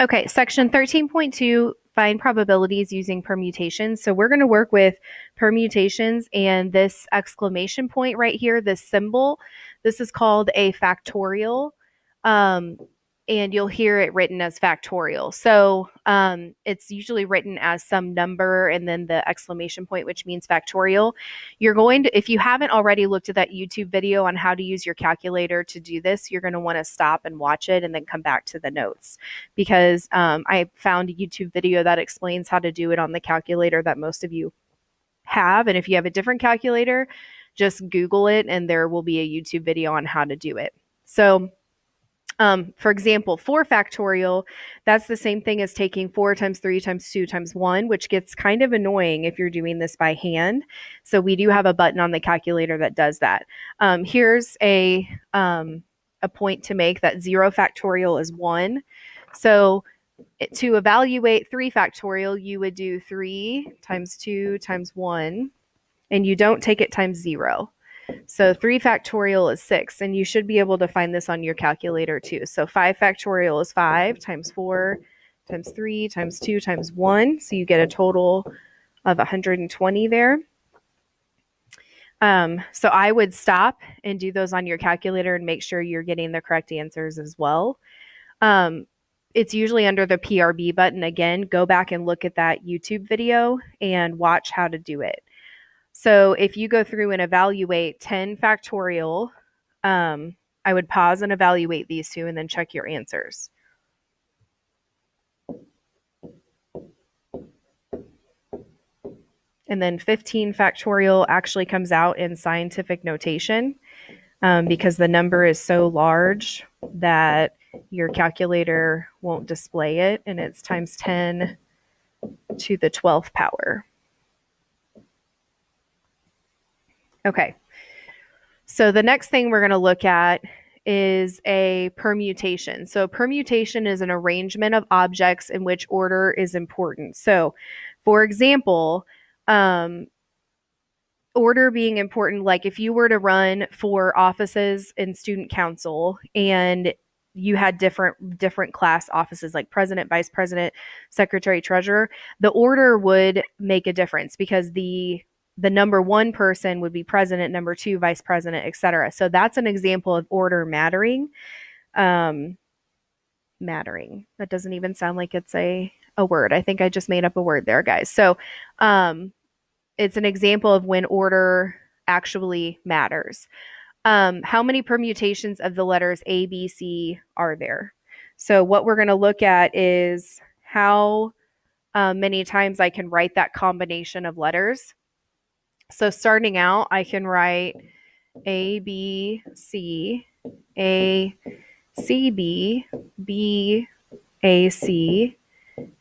Okay, section 13.2, find probabilities using permutations. So we're going to work with permutations and this exclamation point right here, this symbol. This is called a factorial. And you'll hear it written as factorial. So it's usually written as some number and then the exclamation point, which means factorial. You're going to, if you haven't already looked at that YouTube video on how to use your calculator to do this, you're going to want to stop and watch it and then come back to the notes, because I found a YouTube video that explains how to do it on the calculator that most of you have. And if you have a different calculator, just Google it and there will be a YouTube video on how to do it. So for example, 4 factorial, that's the same thing as taking 4 times 3 times 2 times 1, which gets kind of annoying if you're doing this by hand. So we do have a button on the calculator that does that. Here's a point to make that 0 factorial is 1. So to evaluate 3 factorial, you would do 3 times 2 times 1, and you don't take it times 0. So 3 factorial is 6, and you should be able to find this on your calculator too. So 5 factorial is 5 times 4 times 3 times 2 times 1. So you get a total of 120 there. So I would stop and do those on your calculator and make sure you're getting the correct answers as well. It's usually under the PRB button. Again, go back and look at that YouTube video and watch how to do it. So if you go through and evaluate 10 factorial, I would pause and evaluate these two and then check your answers. And then 15 factorial actually comes out in scientific notation because the number is so large that your calculator won't display it, and it's times 10 to the 12th power. Okay, so the next thing we're going to look at is a permutation. So permutation is an arrangement of objects in which order is important. So for example, order being important, like if you were to run for offices in student council and you had different class offices like president, vice president, secretary, treasurer, the order would make a difference because the number 1 person would be president, number 2 vice president, etc. So that's an example of order mattering. Mattering. That doesn't even sound like it's a word. I think I just made up a word there, guys. So it's an example of when order actually matters. How many permutations of the letters A, B, C are there? So what we're going to look at is how many times I can write that combination of letters. So starting out, I can write A, B, C, A, C, B, B, A, C,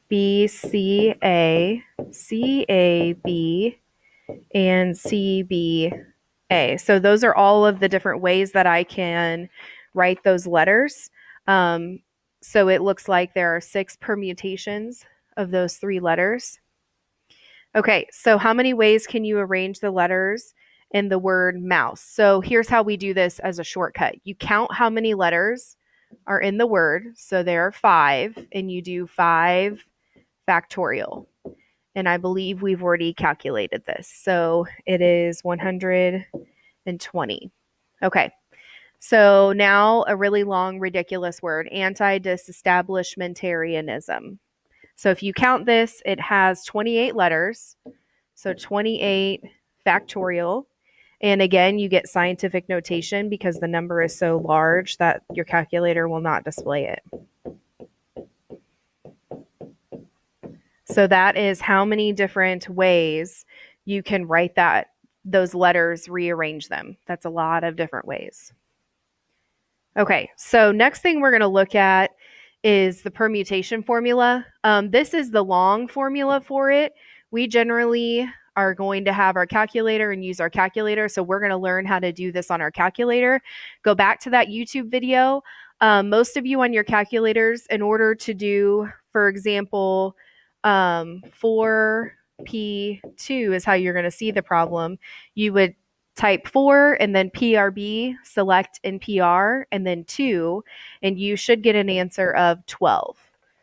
B, C, A, C, A, B, and C, B, A. So those are all of the different ways that I can write those letters. So it looks like there are 6 permutations of those 3 letters. Okay, so how many ways can you arrange the letters in the word mouse? So here's how we do this as a shortcut. You count how many letters are in the word. So there are 5, and you do 5 factorial. And I believe we've already calculated this. So it is 120. Okay. So now a really long, ridiculous word, anti-disestablishmentarianism. So if you count this, it has 28 letters. So 28 factorial. And again, you get scientific notation because the number is so large that your calculator will not display it. So that is how many different ways you can write those letters, rearrange them. That's a lot of different ways. Okay, so next thing we're going to look at is the permutation formula. This is the long formula for it. We generally are going to have our calculator and use our calculator. So we're going to learn how to do this on our calculator. Go back to that YouTube video. Most of you on your calculators, in order to do, for example, 4P2 is how you're going to see the problem. You would type 4 and then PRB, select NPR, and then 2, and you should get an answer of 12.